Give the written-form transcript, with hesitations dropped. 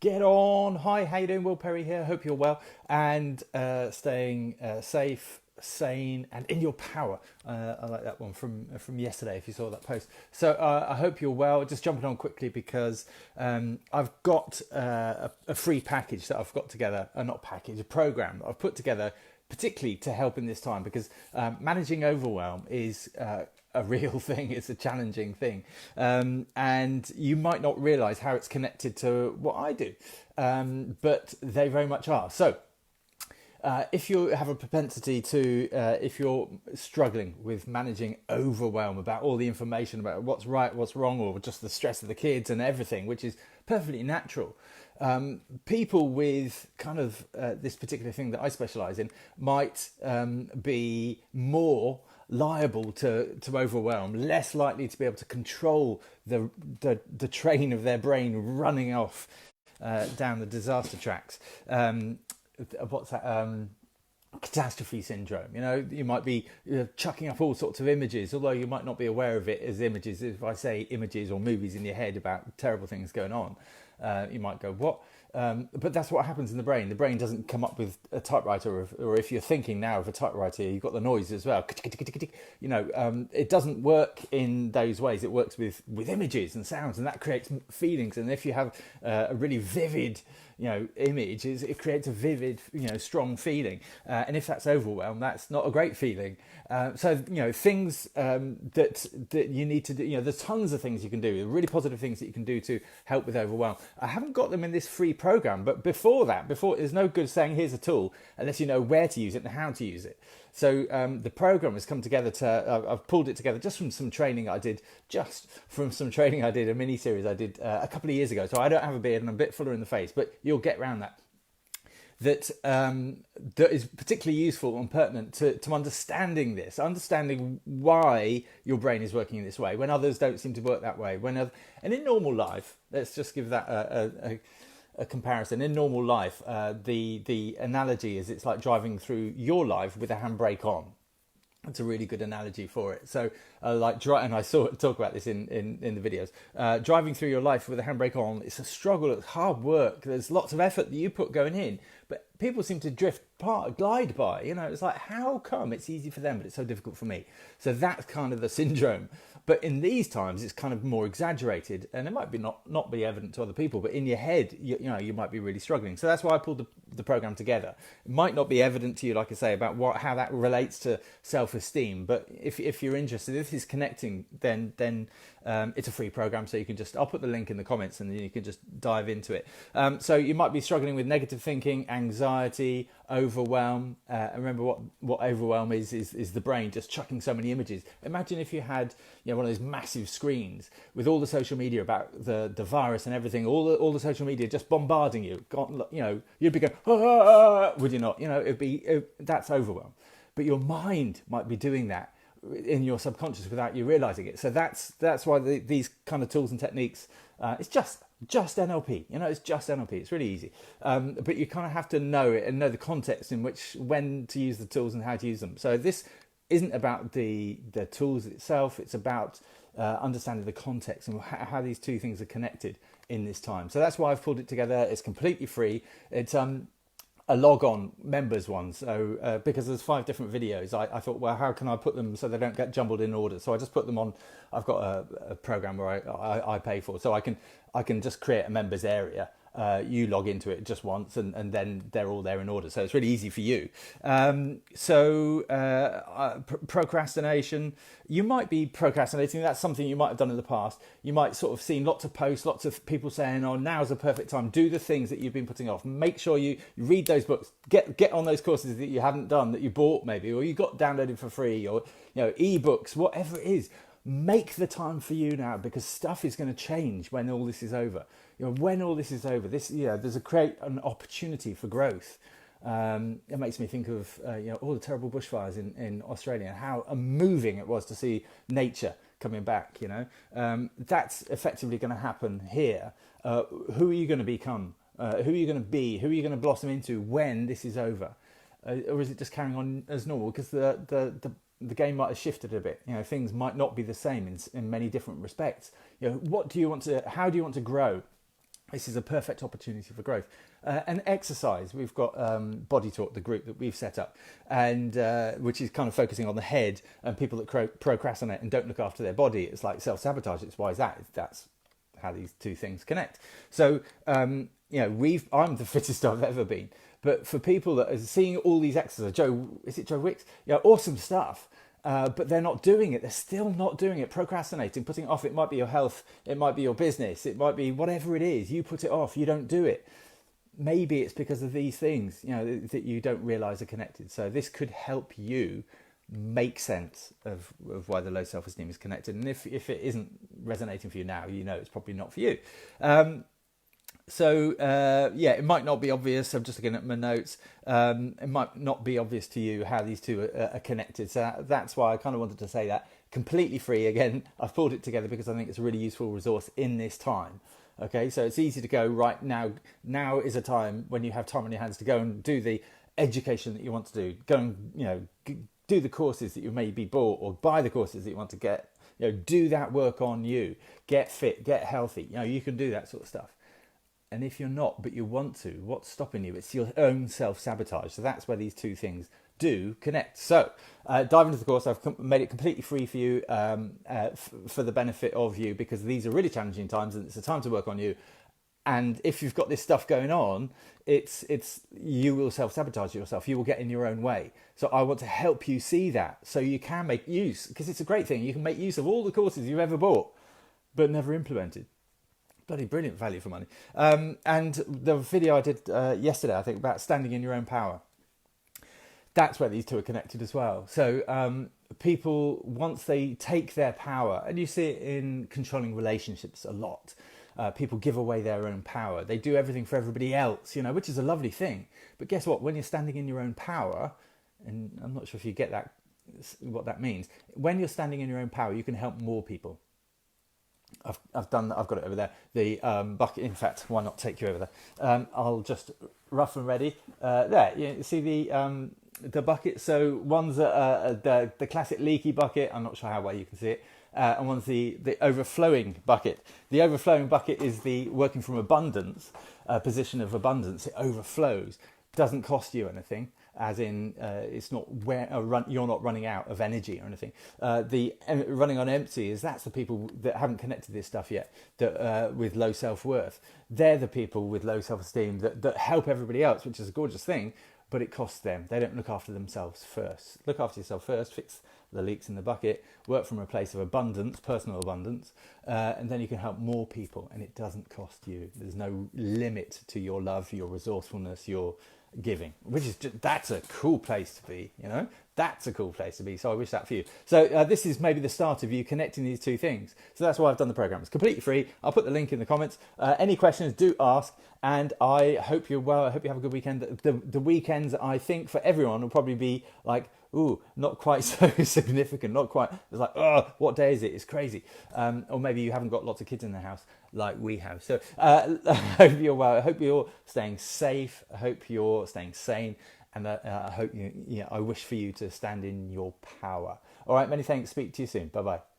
Get on. Hi, how you doing? Will Perry here. Hope you're well and staying safe, sane, and in your power. I like that one from yesterday. If you saw that post, so I hope you're well. Just jumping on quickly because I've got a free package that I've got together. Not package, a program that I've put together particularly to help in this time because managing overwhelm is a real thing. It's a challenging thing, and you might not realize how it's connected to what I do, but they very much are. So if you have a propensity to, if you're struggling with managing overwhelm about all the information about what's right, what's wrong, or just the stress of the kids and everything, which is perfectly natural, people with kind of this particular thing that I specialize in might be more liable to overwhelm, less likely to be able to control the train of their brain running off down the disaster tracks. What's that? Catastrophe syndrome. You know, you might be chucking up all sorts of images, although you might not be aware of it as images. If I say images or movies in your head about terrible things going on, you might go, what? But that's what happens in the brain. The brain doesn't come up with a typewriter, or if you're thinking now of a typewriter, you've got the noise as well. You know, it doesn't work in those ways. It works with images and sounds, and that creates feelings. And if you have a really vivid, image, it creates a vivid, strong feeling. And if that's overwhelmed, that's not a great feeling. So things that you need to do. There's tons of things you can do. Really positive things that you can do to help with overwhelm. I haven't got them in this free program, but before there's no good saying here's a tool unless you know where to use it and how to use it. So the program has come together I've pulled it together just from some training I did, a mini series I did a couple of years ago. So I don't have a beard and I'm a bit fuller in the face, but you'll get around that. That is particularly useful and pertinent to understanding why your brain is working in this way when others don't seem to work that way. And in normal life, let's just give that a comparison. In normal life, the analogy is it's like driving through your life with a handbrake on. That's a really good analogy for it. So, and I saw it talk about this in the videos. Driving through your life with a handbrake on, it's a struggle, it's hard work. There's lots of effort that you put going in, but people seem to glide by. It's like, how come it's easy for them, but it's so difficult for me? So that's kind of the syndrome. But in these times, it's kind of more exaggerated, and it might be not be evident to other people, but in your head, you might be really struggling. So that's why I pulled the program together. It might not be evident to you, like I say, about how that relates to self-esteem. But if you're interested, if it's connecting, then it's a free program. So I'll put the link in the comments, and then you can just dive into it. So you might be struggling with negative thinking, anxiety, overwhelm. Remember what overwhelm is the brain just chucking so many images. Imagine if you had one of those massive screens with all the social media about the virus and everything, all the social media just bombarding you. You'd be going, would you not? That's overwhelm. But your mind might be doing that in your subconscious without you realizing it. So that's why these kind of tools and techniques, it's just NLP. It's just NLP. It's really easy. But you kind of have to know it and know the context in when to use the tools and how to use them. So this isn't about the tools itself. It's about understanding the context and how these two things are connected in this time. So that's why I've pulled it together. It's completely free. It's a log-on members one. So because there's 5 different videos, I thought, well, how can I put them so they don't get jumbled in order? So I just put them on. I've got a program where I pay for, so I can just create a members area. You log into it just once, and then they're all there in order. So it's really easy for you. Procrastination. You might be procrastinating. That's something you might have done in the past. You might sort of seen lots of posts, lots of people saying, "Oh, now's the perfect time. Do the things that you've been putting off. Make sure you read those books. Get on those courses that you haven't done, that you bought maybe, or you got downloaded for free, or ebooks, whatever it is." Make the time for you now, because stuff is going to change when all this is over. When all this is over, there's create an opportunity for growth. It makes me think of all the terrible bushfires in Australia and how moving it was to see nature coming back. That's effectively going to happen here. Who are you going to become? Who are you going to be? Who are you going to blossom into when this is over? Or is it just carrying on as normal? Because the game might have shifted a bit. Things might not be the same in many different respects. How do you want to grow? This is a perfect opportunity for growth. And exercise, we've got Body Talk, the group that we've set up, and which is kind of focusing on the head and people that procrastinate and don't look after their body. It's like self-sabotage. It's why is that? That's how these two things connect. So, I'm the fittest I've ever been. But for people that are seeing all these exercises, is it Joe Wicks? Yeah, awesome stuff. But they're not doing it. They're still not doing it. Procrastinating, putting it off. It might be your health. It might be your business. It might be whatever it is. You put it off. You don't do it. Maybe it's because of these things, that you don't realize are connected. So this could help you make sense of why the low self-esteem is connected. And if it isn't resonating for you now, it's probably not for you. It might not be obvious. I'm just looking at my notes. It might not be obvious to you how these two are connected. So that's why I kind of wanted to say that. Completely free. Again, I've pulled it together because I think it's a really useful resource in this time. Okay, so it's easy to go right now. Now is a time when you have time on your hands to go and do the education that you want to do. Go and, do the courses that you maybe bought, or buy the courses that you want to get. Do that work on you. Get fit, get healthy. You can do that sort of stuff. And if you're not, but you want to, what's stopping you? It's your own self-sabotage. So that's where these two things do connect. So dive into the course. I've made it completely free for you, for the benefit of you, because these are really challenging times and it's a time to work on you. And if you've got this stuff going on, you will self-sabotage yourself. You will get in your own way. So I want to help you see that so you can make use, because it's a great thing. You can make use of all the courses you've ever bought, but never implemented. Bloody brilliant value for money. And the video I did yesterday, I think, about standing in your own power. That's where these two are connected as well. So people, once they take their power, and you see it in controlling relationships a lot, people give away their own power. They do everything for everybody else, which is a lovely thing. But guess what? When you're standing in your own power, and I'm not sure if you get that, what that means. When you're standing in your own power, you can help more people. I've got it over there. The bucket. In fact, why not take you over there? I'll just rough and ready. There, you see the bucket. So one's the classic leaky bucket. I'm not sure how well you can see it. And one's the overflowing bucket. The overflowing bucket is the working from abundance, position of abundance. It overflows. Doesn't cost you anything. As in, it's not you're not running out of energy or anything. The running on empty that's the people that haven't connected this stuff yet, that with low self-worth. They're the people with low self-esteem that help everybody else, which is a gorgeous thing, but it costs them. They don't look after themselves first. Look after yourself first, fix the leaks in the bucket, work from a place of abundance, personal abundance, and then you can help more people, and it doesn't cost you. There's no limit to your love, your resourcefulness, your giving, which is that's a cool place to be. That's a cool place to be. So I wish that for you. So this is maybe the start of you connecting these two things. So that's why I've done the program. It's completely free. I'll put the link in the comments. Any questions, do ask. And I hope you're well. I hope you have a good weekend. The weekends, I think, for everyone will probably be like, not quite so significant. Not quite. It's like, what day is it? It's crazy. Or maybe you haven't got lots of kids in the house like we have. So I hope you're well. I hope you're staying safe. I hope you're staying sane. And I hope I wish for you to stand in your power. All right, many thanks. Speak to you soon. Bye-bye.